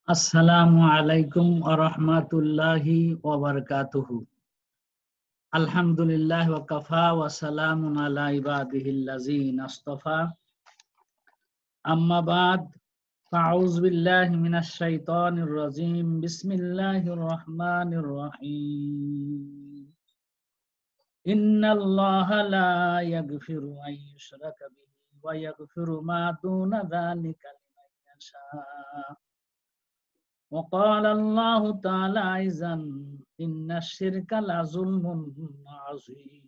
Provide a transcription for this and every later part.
আসসালামু আলাইকুম ওয়া রাহমাতুল্লাহি ওয়া বারাকাতুহু। আলহামদুলিল্লাহ ওয়া কাফা ওয়া সালামুন আলা ইবাদিহিল্লাযিনা আসতাফা। আম্মা বাদ, ফাউযু বিল্লাহি মিনাশ শাইতানির রাজীম। বিসমিল্লাহির রাহমানির রাহিম। ইন্নাল্লাহা লা ইয়াগফিরু আন ইউশরাকা বিহি ওয়া ইয়াগফিরু মা দুনা যালিকা লিমান ইয়াশা। وقال الله تعالى أيضا إن الشرك لظلم عظيم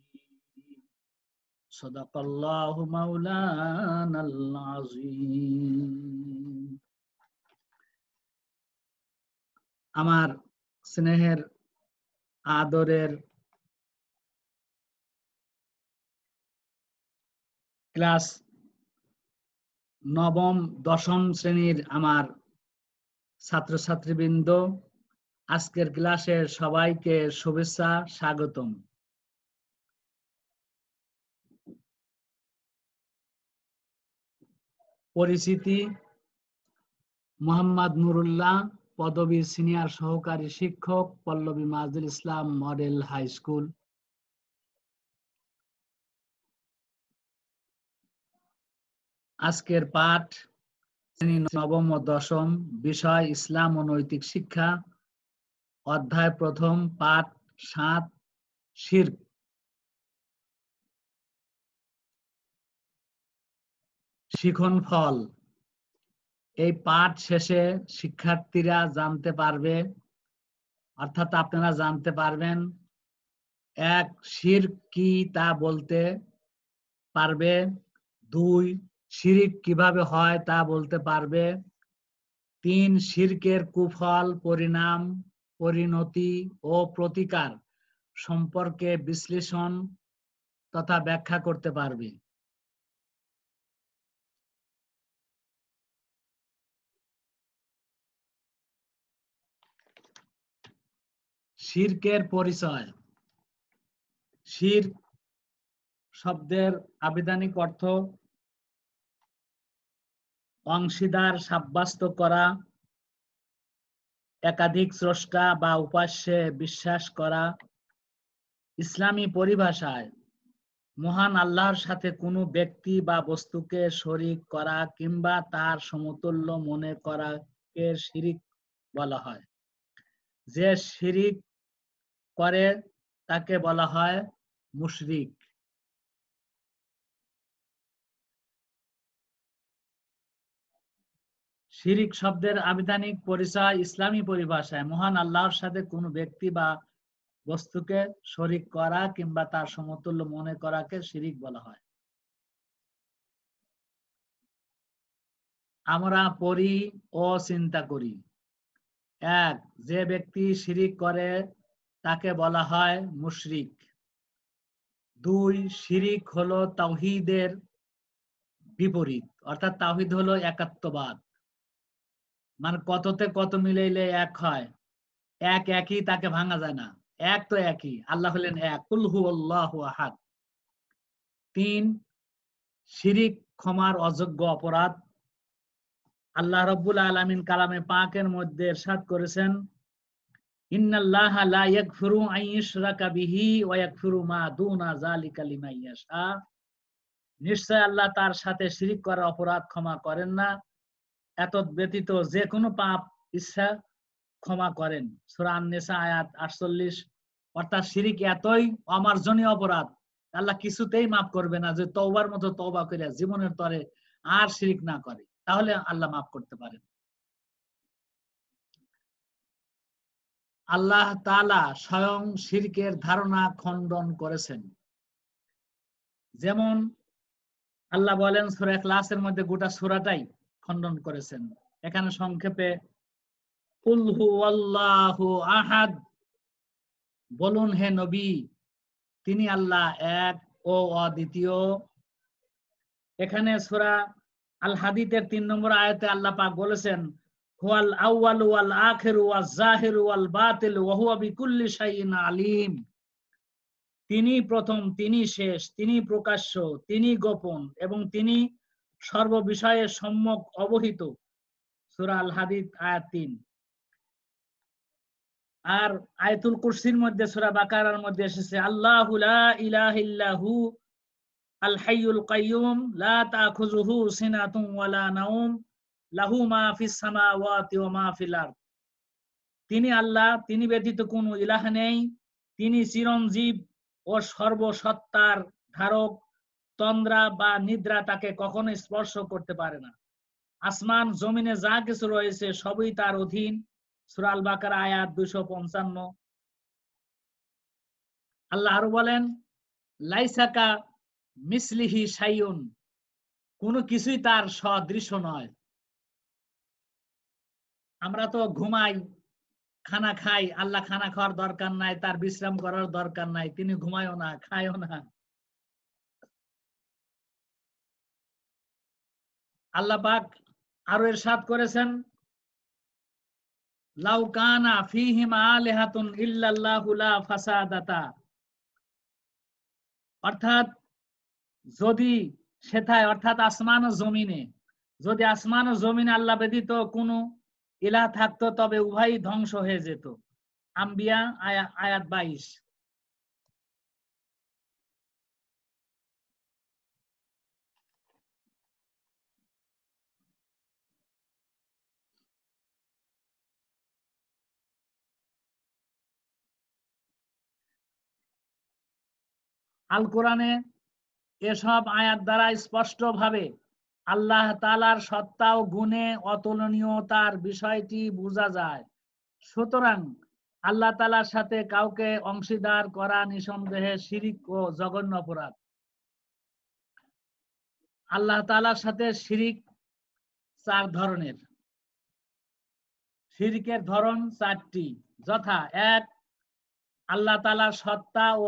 صدق الله مولانا العظيم। আমার স্নেহের আদরের ক্লাস নবম দশম শ্রেণীর আমার ছাত্রছাত্রীবৃন্দ, আজকের ক্লাসে সবাইকে শুভেচ্ছা, স্বাগতম। পরিচিতি: মোহাম্মদ নুরুল্লাহ, পদবী সিনিয়র সহকারী শিক্ষক, পল্লবী মাজদুল ইসলাম মডেল হাই স্কুল। আজকের পাঠ শ্রেণী নবম ও দশম, বিষয় ইসলাম ও নৈতিক শিক্ষা, অধ্যায় প্রথম, পাঠ 7, শিরক। শিখন ফল। এই পাঠ শেষে শিক্ষার্থীরা জানতে পারবে, অর্থাৎ আপনারা জানতে পারবেন, 1, শিরক কি তা বলতে পারবে। 2, শিরক কিভাবে হয় তা বলতে পারবে। 3, শিরকের কুফল, পরিণাম, পরিণতি ও প্রতিকার সম্পর্কে বিশ্লেষণ তথা ব্যাখ্যা করতে পারবে। শিরকের পরিচয়। শিরক শব্দের আবিধানিক অর্থ অংশীদার সাব্যস্ত করা, একাধিক স্রষ্টা বা উপাস্যে বিশ্বাস করা। ইসলামী পরিভাষায় মহান আল্লাহর সাথে কোনো ব্যক্তি বা বস্তুকে শরীক করা কিংবা তার সমতুল্য মনে করাকে শিরক বলা হয়। যে শিরক করে তাকে বলা হয় মুশরিক। শিরক শব্দের আবিধানিক পরিচয় ইসলামী পরিভাষায় মহান আল্লাহর সাথে কোনো ব্যক্তি বা বস্তুকে শরীক করা কিংবা তার সমতুল্য মনে করাকে শিরক বলা হয়। আমরা পড়ি ও চিন্তা করি। 1, যে ব্যক্তি শিরক করে তাকে বলা হয় মুশরিক। 2, শিরক হলো তাওহীদের বিপরীত, অর্থাৎ তাওহীদ হলো একাত্মবাদ, মানে কততে কত মিলাইলে এক হয়। এক একই, তাকে ভাঙা যায় না। এক তো একই, আল্লাহ হলেন এক, কুল হুয়াল্লাহু আহাদ। 3, শিরক ক্ষমার অযোগ্য অপরাধ। আল্লাহ রাব্বুল আলামিন কালামে পাকের মধ্যে ইরশাদ করেছেন, ইন্নাল্লাহা লা ইয়াগফিরু আন ইউশরাকা বিহি ওয়া ইয়াগফিরু মা দুনা যালিকা লিমান ইয়াশা। নিশ্চয় আল্লাহ তার সাথে শিরক করার অপরাধ ক্ষমা করেন না, এতদ ব্যতীত যে কোনো পাপ ইচ্ছা ক্ষমা করেন। সূরা আন-নিসা আয়াত 48। অর্থাৎ শিরক এতই অমার্জনীয় অপরাধ, আল্লাহ কিছুতেই মাফ করবে না। যে তওবার মতো তওবা করে জীবনের তরে আর শিরক না করে, তাহলে আল্লাহ মাফ করতে পারেন। আল্লাহ তাআলা স্বয়ং শিরকের ধারণা খণ্ডন করেছেন। যেমন আল্লাহ বলেন সূরা ইখলাসের মধ্যে, গোটা সূরাটাই খণ্ডন করেছেন। এখানে সংক্ষেপে, কুল হুয়াল্লাহু আহাদ, বলুন হে নবী, তিনি আল্লাহ এক ও অদ্বিতীয়। এখানে সূরা আল হাদীদের 3 নম্বর আয়াতে আল্লাহ পাক বলেছেন, হুয়াল আউয়ালু ওয়াল আখিরু ওয়াজ জাহিরু ওয়াল বাতিল ওয়া হুয়া বিকুল্লি শাইইন আলিম। তিনি প্রথম, তিনি শেষ, তিনি প্রকাশ্য, তিনি গোপন এবং তিনি সর্ব বিষয়ে সম্যক অবহিত। সূরা আল হাদিদ আয়াত 3। আর আয়াতুল কুরসির মধ্যে সূরা বাকারার মধ্যে এসেছে আল্লাহু লা ইলাহা ইল্লাহু আল হাইয়ুল কাইয়ুম লা তাখুযুহু সিনাতুন ওয়ালা নাওম লাহু মা ফিস সামাওয়াতি ওয়া মা ফিল আরদ। তিনি আল্লাহ, তিনি ব্যতীত কোনো ইলাহ নেই, তিনি চিরঞ্জীব ও সর্বসত্তার ধারক। তন্দ্রা বা নিদ্রা তাকে কখনো স্পর্শ করতে পারে না। আসমান জমিনে যা কিছু রয়েছে সবই তার অধীন। সূরা আল বাকারা আয়াত 255। আল্লাহ আরো বলেন লাইসাকা মিসলিহি শাইউন, কোনো কিছুই তার সদৃশ নয়। আমরা তো ঘুমাই, খানা খাই, আল্লাহ খানা খাওয়ার দরকার নাই, তার বিশ্রাম করার দরকার নাই, তিনি ঘুমায়ও না, খায়ও না। আল্লাহ পাক আরো ইরশাদ করেছেন লাউ কানা ফীহিমা আলিহাতুন ইল্লাল্লাহু লা ফাসাদাতা, অর্থাৎ যদি সেথায়, অর্থাৎ আসমান ও জমিনে, যদি আসমান ও জমিনে আল্লাহ ব্যতীত কোনো ইলাহ থাকতো তবে উভয়ই ধ্বংস হয়ে যেত। আম্বিয়া আয়াত 22। আল কোরআনে এসব আয়াত দ্বারা স্পষ্টভাবে আল্লাহ তাআলার সত্তা ও গুণে অতুলনীয়তার বিষয়টি বোঝা যায়। সুতরাং আল্লাহ তাআলার সাথে কাউকে অংশীদার করা নিঃসন্দেহে শিরক ও জঘন্য অপরাধ। আল্লাহ তাআলার সাথে শিরক 4 ধরনের। শিরকের ধরন 4টি, যথা 1, আল্লাহ তাআলার সত্তা ও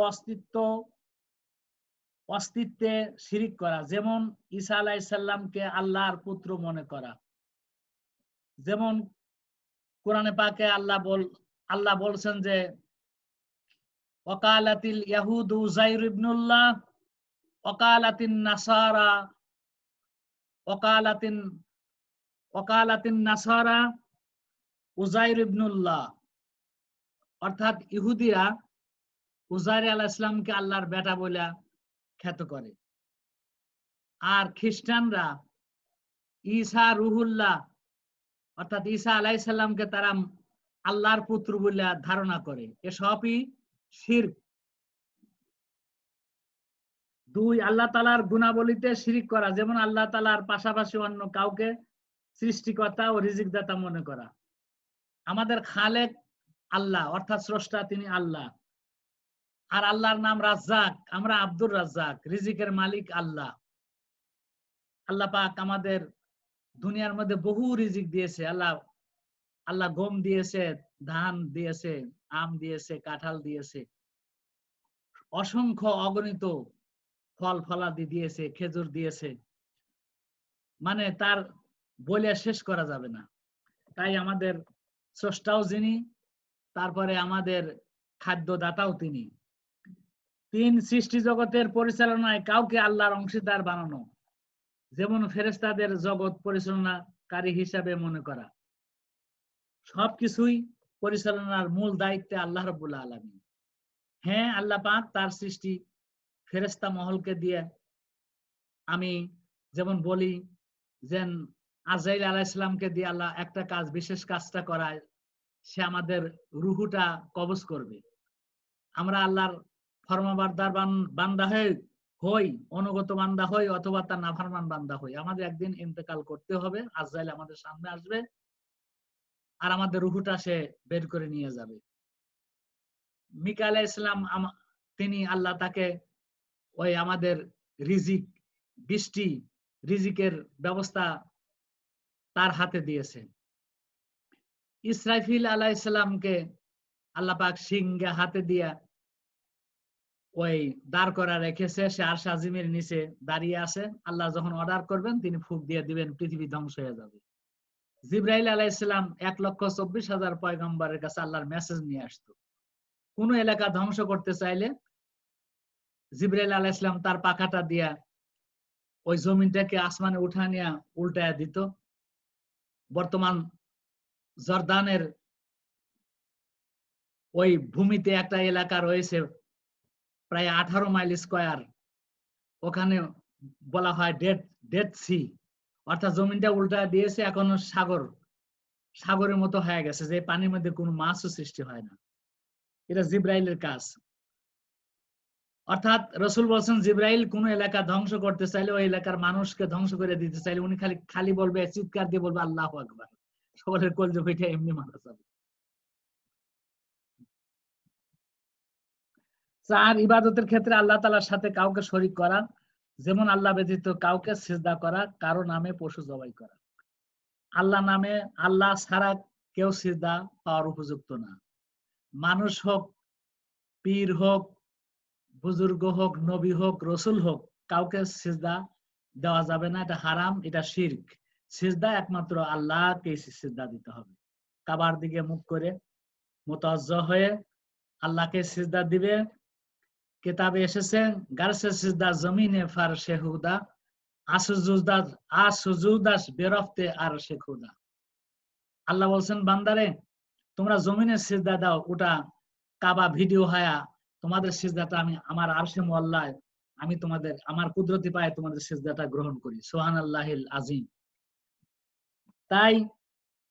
অস্তিত্বে শিরিক করা, যেমন ঈসা আলাইহিস সালামকে আল্লাহর পুত্র মনে করা। যেমন কোরআনে পাকে আল্লাহ বলছেন যে ওয়াকালাতিল ইয়াহুদু উযাইর ইবনুল্লাহ ওয়াকালাতিন নাসারা ওয়াকালাতিন নাসারা উযাইর ইবনুল্লাহ, অর্থাৎ ইহুদিরা উযাইর আলাইহিস সালামকে আল্লাহর বেটা বলে খ্যাত করে, আর খ্রিস্টানরা ঈসা রুহুল্লাহ, অর্থাৎ ঈসা আলাইহিস সালামকে তারা আল্লাহর পুত্র বলে ধারণা করে। এসবই শিরক। 2, আল্লাহ তাআলার গুণাবলীতে শিরিক করা, যেমন আল্লাহ তাআলার পাশাপাশি অন্য কাউকে সৃষ্টিকর্তা ও রিজিকদাতা মনে করা। আমাদের খালেক আল্লাহ, অর্থাৎ স্রষ্টা তিনি আল্লাহ, আর আল্লাহর নাম রাজ্জাক, আমরা আব্দুর রাজ্জাক, রিজিকের মালিক আল্লাহ। আল্লাহ পাক আমাদের দুনিয়ার মধ্যে বহু রিজিক দিয়েছে। আল্লাহ গম দিয়েছে, ধান দিয়েছে, আম দিয়েছে, কাঁঠাল দিয়েছে, অসংখ্য অগণিত ফল ফলাদি দিয়েছে, খেজুর দিয়েছে, মানে তার বলে শেষ করা যাবে না। তাই আমাদের স্রষ্টাও যিনি, তারপরে আমাদের খাদ্যদাতাও তিনি। 3, সৃষ্টি জগতের পরিচালনায় কাউকে আল্লাহর অংশীদার বানানো, যেমন ফেরেশতাদের জগৎ পরিচালনাকারী হিসাবে মনে করা। সবকিছুই পরিচালনার মূল দায়িত্বে আল্লাহ রাব্বুল আলামিন। হ্যাঁ, আল্লাহ পাক তার সৃষ্টি ফেরেশতা মহলকে দিয়ে, আমি যেমন বলি যে আজরাইল আলাইহিস সালামকে দিয়ে আল্লাহ একটা কাজ, বিশেষ কাজটা করায়, সে আমাদের রুহুটা কবজ করবে। আমরা আল্লাহর ফরমাবরদার বান্দা হই, অনুগত বান্দা হই, অথবা তার নাফরমান বান্দা হই, আমাদের একদিন ইন্তেকাল করতে হবে। আজরাইল আমাদের সামনে আসবে আর আমাদের রুহুটা সে বের করে নিয়ে যাবে। মিকাইল আলাইহিস সালাম তিনি আল্লাহ তাকে ওই আমাদের বৃষ্টি রিজিকের ব্যবস্থা তার হাতে দিয়েছে। ইসরাফিল আলাইহিস সালামকে আল্লাহ পাক সিংহে হাতে দিয়া ওই দাঁড় করা রেখেছে, সে আরশ আজিমের নিচে দাঁড়িয়ে আছে। আল্লাহ যখন অর্ডার করবেন তিনি ফুঁক দিয়ে দিবেন, পৃথিবী ধ্বংস হয়ে যাবে। জিবরাইল আলাইহিস সালাম 1,24,000 পয়গম্বরের কাছে আল্লাহর মেসেজ নিয়ে আসতো। কোন এলাকা ধ্বংস করতে চাইলে জিবরাইল আলাইহিস সালাম তার পাখাটা দিয়া ওই জমিনটাকে আসমানে উঠা নিয়ে উল্টায়া দিত। বর্তমান জর্দানের ওই ভূমিতে একটা এলাকা রয়েছে প্রায় 18 মাইল স্কয়ার, ওখানে বলা হয় ডেড সি, অর্থাৎ জমিনটা উল্টা দিয়েছে, এখন সাগরের মতো হয়ে গেছে, যে পানির মধ্যে কোনো মাছও সৃষ্টি হয় না। এটা জিব্রাইলের কাজ। অর্থাৎ রসুল বলছেন জিব্রাইল কোন এলাকা ধ্বংস করতে চাইলে, ওই এলাকার মানুষকে ধ্বংস করে দিতে চাইলে উনি খালি বলবে, চিৎকার দিয়ে বলবে আল্লাহু আকবার, সকলের কলজে পিঠে এমনি মারা যাবে। 4 ইবাদতের ক্ষেত্রে আল্লাহ তাআলার সাথে কাউকে শরীক করা, যেমন আল্লাহ ব্যতীত কাউকে সিজদা করা, কারো নামে পশু জবাই করা। আল্লাহ ছাড়া কেউ সিজদা পাওয়ার উপযুক্ত না। মানুষ হোক, পীর হোক, বুজুর্গ হোক, নবী হোক, রসুল হোক, কাউকে সিজদা দেওয়া যাবে না, এটা হারাম, এটা শিরক। সিজদা একমাত্র আল্লাহকে সিজদা দিতে হবে। কাবার দিকে মুখ করে মুতাওয়াজ্জিহ হয়ে আল্লাহকে সিজদা দিবে। কিতাবে এসেছে গারসে সিজদা জমিনে ফারশে হুদা আসুজুদাস বেরফতে আরশে খুদা। আল্লাহ বলছেন বান্দারে তোমরা জমিনে সিজদা দাও, ওটা কাবা ভিডিও হায়া, তোমাদের সিজদাটা আমি আমার আরশে মুআল্লায়, আমি তোমাদের আমার কুদরতি পায়ে তোমাদের সিজদাটা গ্রহণ করি। সুবহানাল্লাহিল আযীম। তাই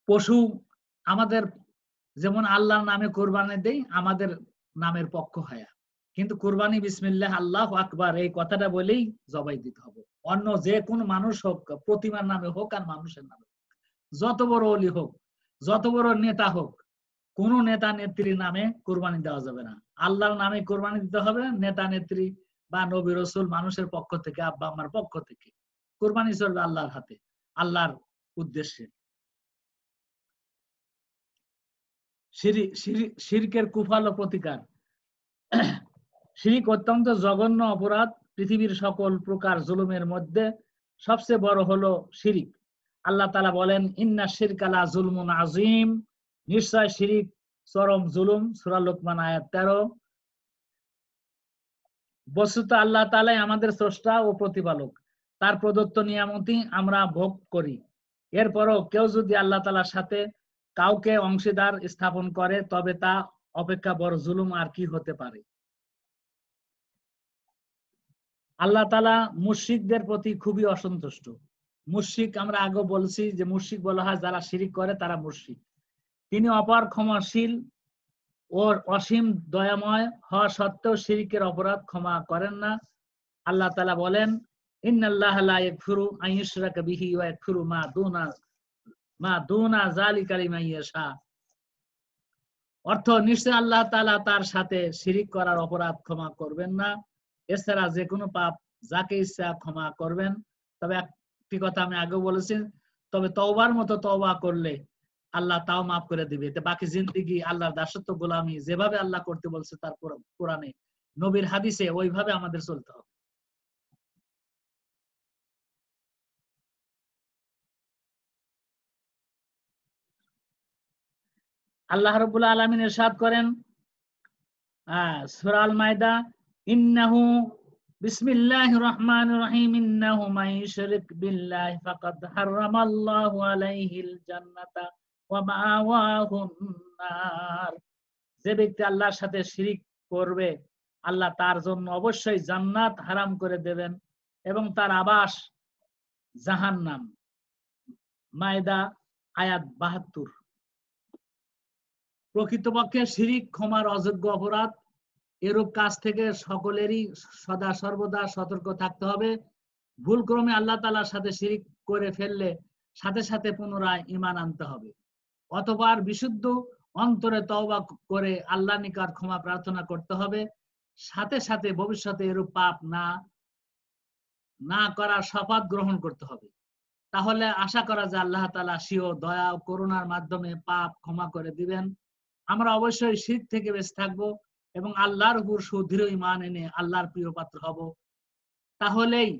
পশু আমাদের যেমন আল্লাহর নামে কোরবানি দেই, আমাদের নামের পক্ষ হায়া, কিন্তু কোরবানি বিসমিল্লাহ আল্লাহু আকবার এই কথাটা বলেই জবাই দিতে হবে। অন্য যে কোনো মানুষ হোক, প্রতিমার নামে হোক আর মানুষের নামে, যত বড় ওলি হোক, যত বড় নেতা হোক, কোন নেতা নেত্রীর নামে কোরবানি দেওয়া যাবে না। আল্লাহর নামে কোরবানি দিতে হবে। নেতা নেত্রী বা নবী রাসূল মানুষের পক্ষ থেকে, আব্বা আম্মার পক্ষ থেকে কোরবানি চলবে আল্লাহর হাতে, আল্লাহর উদ্দেশ্যে। শিরকের কুফল ও প্রতিকার। শিরক অত্যন্ত জঘন্য অপরাধ। পৃথিবীর সকল প্রকার জুলুমের মধ্যে সবচেয়ে বড় হলো শিরক। আল্লাহ তাআলা বলেন ইন্না শিরকা লা যুলমুন আযীম, নিশ্চয় শিরক চরম জুলুম। সূরা লোকমান আয়াত 13। বস্তুত আল্লাহ তাআলাই আমাদের স্রষ্টা ও প্রতিপালক, তার প্রদত্ত নিয়ামতই আমরা ভোগ করি। এরপরও কেউ যদি আল্লাহ তাআলার সাথে কাউকে অংশীদার স্থাপন করে, তবে তা অপেক্ষা বড় জুলুম আর কি হতে পারে। আল্লাহ তাআলা মুশরিকদের প্রতি খুবই অসন্তুষ্ট। মুশরিক আমরা আগে বলছি যে মুশরিক বলা হয় যারা শিরিক করে তারা মুশরিক। তিনি অপার ক্ষমাশীল ও অসীম দয়াময় হওয়া সত্ত্বেও শিরিকের অপরাধ ক্ষমা করেন না। আল্লাহ তাআলা বলেন ইন্নাল্লাহা লা ইয়াগফিরু আন ইউশরাকা বিহি ওয়া ইয়াগফিরু মা দুনা যালিকা লিমান ইয়াশা। অর্থ নিশ্চয় আল্লাহ তাআলা তার সাথে শিরিক করার অপরাধ ক্ষমা করবেন না, এছাড়া যে কোনো পাপ যাকে ইচ্ছা ক্ষমা করবেন। তবে একটি কথা আমি আগেও বলেছি, তবে তওবার মতো তওবা করলে আল্লাহ তাও মাফ করে দিবে। বাকি জিন্দেগি আল্লাহর দাসত্ব গোলামি যেভাবে আল্লাহ করতে বলছে তার কোরআনে, নবীর হাদিসে, ওইভাবে আমাদের চলতে হবে। আল্লাহ রাব্বুল আলামিন ইরশাদ করেন সূরা আল মাইদা, ইন্নাহু বিসমিল্লাহির রহমানির রহিম ইন্নাহু মান ইউশরিক বিল্লাহি ফাকাদ হারামাল্লাহু আলাইহিল জান্নাতা ওয়া মাওয়াহুন নার। যে ব্যক্তি আল্লাহর সাথে শিরিক করবে, আল্লাহ তার জন্য অবশ্যই জান্নাত হারাম করে দেবেন এবং তার আবাস জাহান্নাম। মাইদা আয়াত 72। প্রকৃতপক্ষে শিরিক ক্ষমার অযোগ্য অপরাধ। এরূপ কাজ থেকে সকলেরই সদা সর্বদা সতর্ক থাকতে হবে। ভুলক্রমে আল্লাহ তাআলার সাথে শিরিক করে ফেললে সাথে সাথে পুনরায় ঈমান আনতে হবে, অথবা বিশুদ্ধ অন্তরে তওবা করে আল্লাহর নিকট ক্ষমা প্রার্থনা করতে হবে। সাথে সাথে ভবিষ্যতে এরূপ পাপ না করার শপথ গ্রহণ করতে হবে। তাহলে আশা করা যায় আল্লাহ তাআলা স্বীয় দয়া ও করুণার মাধ্যমে পাপ ক্ষমা করে দিবেন। আমরা অবশ্যই শিরক থেকে বেঁচে থাকবো এবং আল্লাহর উপর সুদৃঢ় ঈমান এনে আল্লাহর প্রিয় পাত্র হব। তাহলেই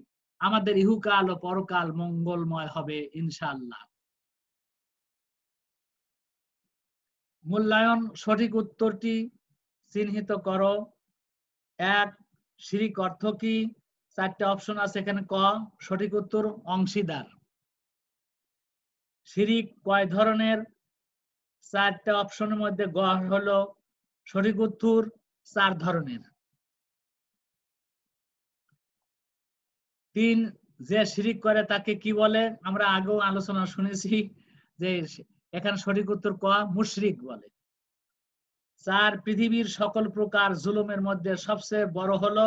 আমাদের ইহকাল ও পরকাল মঙ্গলময় হবে ইনশাআল্লাহ। মূল্যায়ন। সঠিক উত্তরটি চিহ্নিত করো। 1, শিরিক অর্থ কি? 4টে অপশন আছে এখানে। ক, সঠিক উত্তর অংশীদার। শিরিক কয় ধরনের? 4টে অপশনের মধ্যে গ হলো সঠিক উত্তর, 4 ধরনের। 3, যে শিরিক করে তাকে কি বলে? আমরা আগেও আলোচনা শুনেছি যে এখানে সঠিক উত্তর ক, মুশরিক বলে। 4, পৃথিবীর সকল প্রকার জুলুমের মধ্যে সবচেয়ে বড় হলো,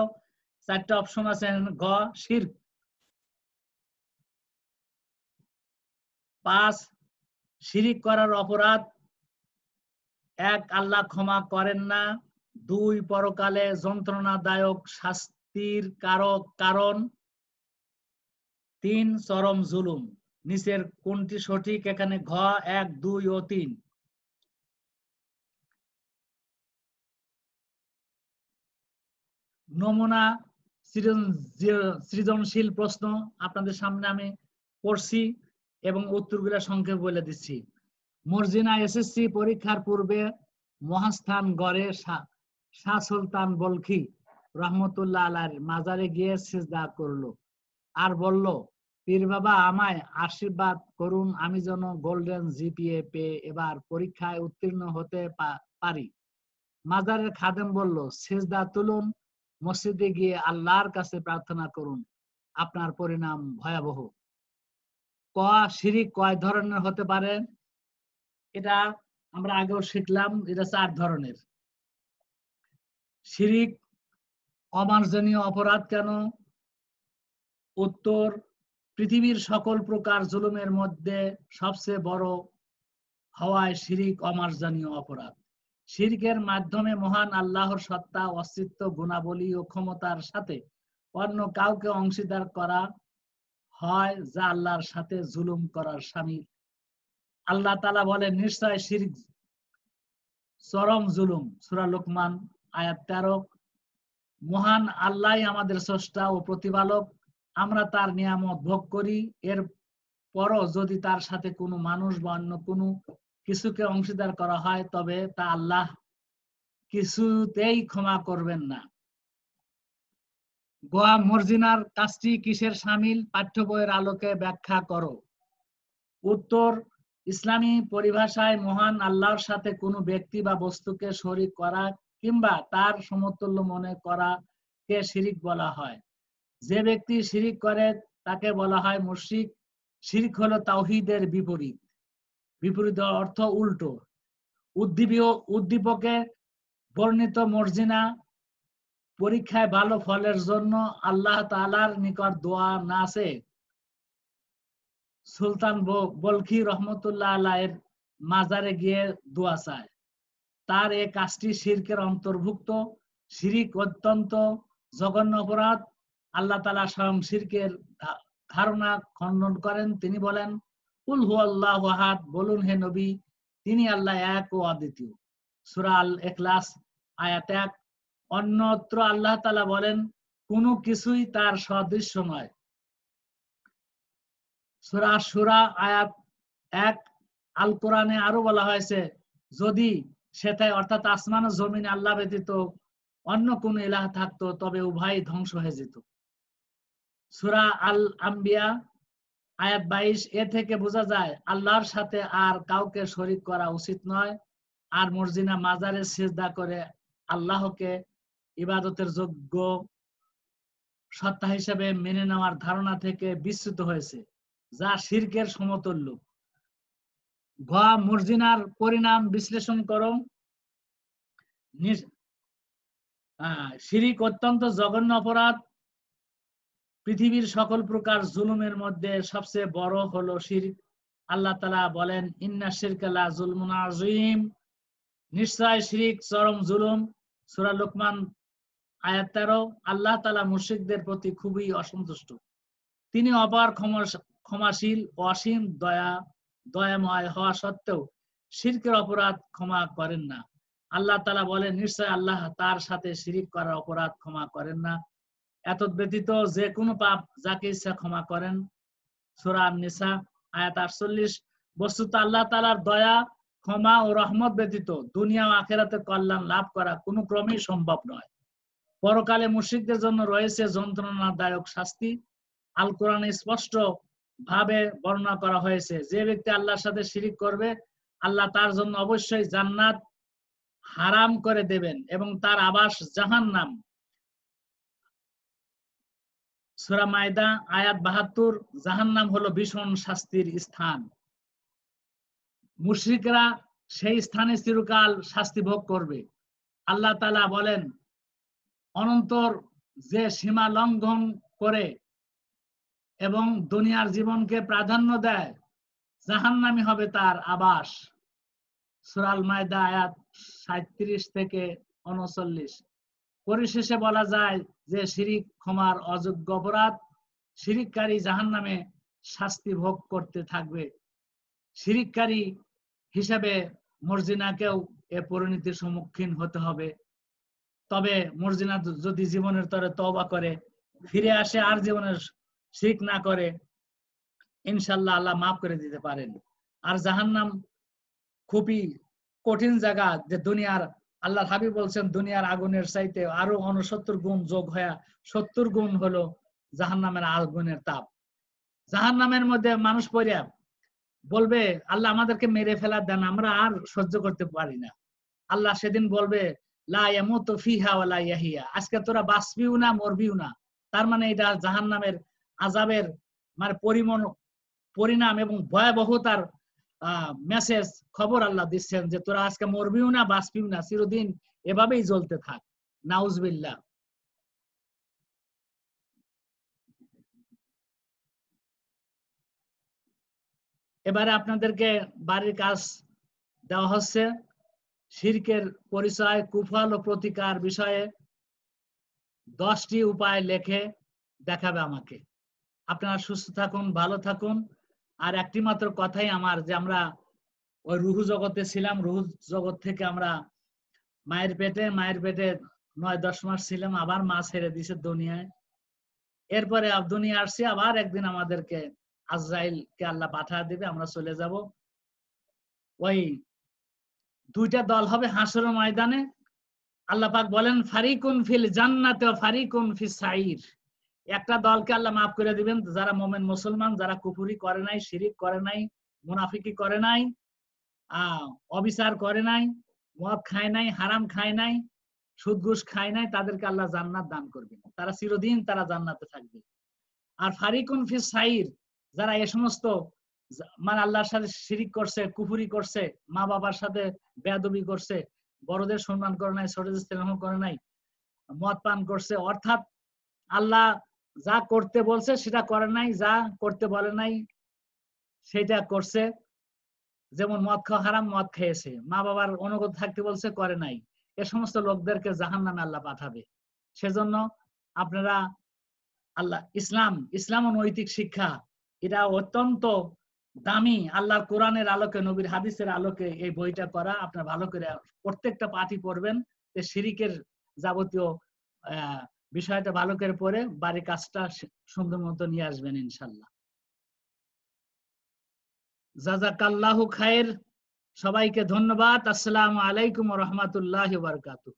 4টে অপশন আছে, গ শিরক। 5, শিরিক করার অপরাধ: 1, আল্লাহ ক্ষমা করেন না। 2, পরকালে যন্ত্রণাদায়ক শাস্তির কারণ। 3, চরম জুলুম। নিচের কোনটি সঠিক? এখানে ঘ 1, 2 ও 3। নমুনা সৃজনশীল প্রশ্ন আপনাদের সামনে আমি পড়ছি এবং উত্তরগুলো সংক্ষেপে বলে দিচ্ছি। মর্জিনা এসএসসি পরীক্ষার পূর্বে মহাস্থান গড়ে শাহ সুলতান বলখি রহমতুল্লাহ আলাইহির মাজারে গিয়ে সিজদা করলো আর বলল, পীর বাবা আমায় আশীর্বাদ করুন, আমি যেন গোল্ডেন জিপিএ পেয়ে এবার পরীক্ষায় উত্তীর্ণ হতে পারি। মাজারের খাদেম বলল, সিজদা তুলুন, মসজিদে গিয়ে আল্লাহর কাছে প্রার্থনা করুন, আপনার পরিণাম ভয়াবহ। ক, শিরিক কয় ধরনের হতে পারে? এটা আমরা আগেও শিখলাম, এটা 4 ধরনের। শিরিক অমার্জনীয় অপরাধ কেন? উত্তর, পৃথিবীর সকল প্রকার জুলুমের মধ্যে সবচেয়ে বড় হওয়ায় শিরিক অমার্জনীয় অপরাধ। শিরকের মাধ্যমে মহান আল্লাহর সত্তা, অস্তিত্ব, গুণাবলী ও ক্ষমতার সাথে অন্য কাউকে অংশীদার করা হয়, যা আল্লাহর সাথে জুলুম করার শামিল। আল্লাহ তাআলা বলেন, নিশ্চয় শিরক চরম জুলুম। সূরা লোকমান আয়াত 13। মহান আল্লাহই আমাদের স্রষ্টা ও প্রতিপালক, আমরা তার নিয়ামত ভোগ করি, এর পরও যদি তার সাথে কোনো মানুষ বা অন্য কোনো কিছুকে অংশীদার করা হয় তবে তা আল্লাহ কিছুতেই ক্ষমা করবেন না। গোয়া মর্জিনার কাজটি কিসের শামিল? পাঠ্য বইয়ের আলোকে ব্যাখ্যা করো। উত্তর, ইসলামী পরিভাষায় মহান আল্লাহর সাথে কোনো ব্যক্তি বা বস্তুকে শরীক করা কিংবা তার সমতুল্য মনে করাকে শিরিক বলা হয়। যে ব্যক্তি শিরিক করে তাকে বলা হয় মুশরিক। শিরিক হলো তাওহীদের বিপরীত। বিপরীত অর্থ উল্টো। উদ্দীপকে বর্ণিত মর্জিনা পরীক্ষায় ভালো ফলের জন্য আল্লাহ তাআলার নিকট দোয়া না চেয়ে সুলতান বলখি রহমতুল্লাহ আলাইহির মাজারে গিয়ে দোয়া চায়। তার এই কাজটি শিরকের অন্তর্ভুক্ত। শিরিক অত্যন্ত জঘন্য অপরাধ। আল্লাহ তাআলা স্বয়ং শিরকের ধারণা খণ্ডন করেন। তিনি বলেন, কুল হুয়াল্লাহু আহাদ, বলুন হে নবী, তিনি আল্লাহ এক ও অদ্বিতীয়। সূরা আল ইখলাস আয়াত 1। অন্যত্র আল্লাহ তাআলা বলেন, কোনো কিছুই তার সদৃশ্য নয়। সূরা সূরা আয়াত 1। আল কোরআনে আরো বলা হয়েছে, যদি সেটাই অর্থাৎ আসমান ও জমিন আল্লাহ ব্যতীত অন্য কোন ইলাহ থাকতো তবে উভয় ধ্বংস হয়ে যেত। সূরা আল আম্বিয়া আয়াত 22। এ থেকে বোঝা যায় আল্লাহর সাথে আর কাউকে শরীক করা উচিত নয়। আর মর্জিনা মাজারে সিজদা করে আল্লাহকে ইবাদতের যোগ্য সত্তা হিসেবে মেনে নেওয়ার ধারণা থেকে বিচ্যুত হয়েছে, যা শিরকের সমতুল্য। ঘ, মর্জিনার পরিণাম বিশ্লেষণ করো। শিরিক অত্যন্ত জঘন্য অপরাধ। পৃথিবীর সকল প্রকার জুলুমের মধ্যে সবচেয়ে বড় হলো শিরক। আল্লাহ তাআলা বলেন, ইন্না শিরকা লা যুলমুন আযীম, নিশ্চয় শিরক চরম জুলুম। সূরা লোকমান আয়াত 13। আল্লাহ তাআলা মুশরিকদের প্রতি খুবই অসন্তুষ্ট। তিনি অপার ক্ষমাশীল, অসীম দয়াময় হওয়া সত্ত্বেও শিরকের অপরাধ ক্ষমা করেন না। আল্লাহ তাআলা বলেন, নিশ্চয় আল্লাহ তার সাথে শিরিক করার অপরাধ ক্ষমা করেন না। এতদ ব্যতীত যে কোনো পাপ যাকে ইচ্ছা ক্ষমা করেন। সূরা আন-নিসা আয়াত 48। বস্তুত আল্লাহ তাআলার দয়া, ক্ষমা ও রহমত ব্যতীত দুনিয়া ও আখিরাতের কল্যাণ লাভ করা কোনো ক্রমেই সম্ভব নয়। পরকালে মুশরিকদের জন্য রয়েছে যন্ত্রণাদায়ক শাস্তি। আল কোরআনে স্পষ্ট ভাবে বর্ণনা করা হয়েছে। যে ব্যক্তি আল্লাহর সাথে শিরিক করবে আল্লাহ তার জন্য অবশ্যই জান্নাত হারাম করে দেবেন এবং তার আবাস জাহান্নাম। সূরা মায়দা আয়াত ৭২, জাহান্নাম হলো ভীষণ শাস্তির স্থান। মুশরিকরা সেই স্থানে চিরকাল শাস্তি ভোগ করবে। আল্লাহ তাআলা বলেন, অনন্তর যে সীমা লঙ্ঘন করে এবং দুনিয়ার জীবনকে প্রাধান্য দেয়, জাহান্নামী হবে তার আবাস। সূরা আল মায়দা আয়াত ৩৭ থেকে ৩৯। পরিশেষে বলা যায় যে শিরিক ক্ষমার অযোগ্য অপরাধ। শিরিককারী জাহান্নামে শাস্তি ভোগ করতে থাকবে। শিরিককারী হিসেবে মর্জিনাকেও এ পরিণতির সম্মুখীন হতে হবে। তবে মর্জিনা যদি জীবনের তরে তওবা করে ফিরে আসে আর জীবনের শিরিক না করে, ইনশাআল্লাহ আল্লাহ মাফ করে দিতে পারেন। আর জাহান্নাম খুবই কঠিন জায়গা, যে দুনিয়ার আল্লাহর হাবিব বলছেন দুনিয়ার আগুনের চাইতে আরো ৬৯ গুণ যোগ হয়ে ৭০ গুণ হলো জাহান্নামের আগুনের তাপ। জাহান্নামের মধ্যে মানুষ পড়িয়া বলবে, আল্লাহ আমাদেরকে মেরে ফেলা দেন, আমরা আর সহ্য করতে পারি না। আল্লাহ সেদিন বলবে, লা ইয়ামুতু ফিহা ওয়া লা ইয়াহিয়া, আজকে তোরা বাঁচবিও না মরবিও না। তার মানে এটা জাহান্নামের আযাবের মানে পরিণাম এবং ভয়াবহতার মেসেজ, খবর আল্লাহ দিচ্ছেন যে তোরা আজকে মরবিও না বাঁচবিও না, চিরদিন এভাবেই জ্বলতে থাক। নাউজুবিল্লাহ। এবারে আপনাদেরকে বাড়ির কাজ দেওয়া হচ্ছে। শিরকের পরিচয়, কুফল ও প্রতিকার বিষয়ে 10টি উপায় লেখে দেখাবে আমাকে। আপনারা সুস্থ থাকুন, ভালো থাকুন। আর একটি মাত্র কথাই আমার, যে আমরা ওই রুহু জগতে ছিলাম, রুহু জগৎ থেকে আমরা মায়ের পেটে 9-10 মাস ছিলাম, আবার মা ছেড়ে দিছে দুনিয়ায়। এরপরে দুনিয়া আসছি, আবার একদিন আমাদেরকে আজরাইলকে আল্লাহ পাঠা দিবে, আমরা চলে যাব। ওই দুইটা দল হবে হাসরের ময়দানে। আল্লাহ পাক বলেন, ফারিকুন ফিল জান্নাতে ওয়া ফারিকুন ফিস সাইর। একটা দলকে আল্লাহ মাফ করে দিবেন, যারা মুমিন মুসলমান, যারা কুফরি করে নাই, শিরিক করে নাই, মুনাফিকি করে নাই, অবিচার করে নাই, মদ খায় নাই, হারাম খায় নাই, সুদ ঘুষ খায় নাই, তাদেরকে আল্লাহ জান্নাত দান করবেন। তারা চিরদিন তারা জান্নাতে থাকবে। আর ফারিকুন ফিস সাইর, যারা এ সমস্ত মানে আল্লাহর সাথে শিরিক করছে, কুফরি করছে, মা বাবার সাথে বেয়াদবি করছে, বড়দের সম্মান করে নাই, ছোটদের স্নেহ করে নাই, মদ পান করছে, অর্থাৎ আল্লাহ যা করতে বলছে সেটা করে নাই, যা করতে বলে নাই সেটা করছে। যেমন মদ খাওয়া হারাম, মদ খেয়েছে, মা বাবার অনুগত থাকতে বলছে, করে নাই। এ সমস্ত লোকদেরকে জাহান্নামে আল্লাহ পাঠাবে। সেজন্য আপনারা ইসলাম ও নৈতিক শিক্ষা, এটা অত্যন্ত দামি। আল্লাহর কোরআনের আলোকে, নবীর হাদিসের আলোকে এই বইটা করা। আপনারা ভালো করে প্রত্যেকটা পাঠই পড়বেন, যে শিরিকের যাবতীয় বিষয়টা ভালো করে পড়ে বাড়ির কাজটা সুন্দর মতো নিয়ে আসবেন ইনশাল্লাহ। জাযাকাল্লাহু খায়ের। সবাইকে ধন্যবাদ। আসসালামু আলাইকুম ওয়া রাহমাতুল্লাহি ওয়া বারাকাতুহু।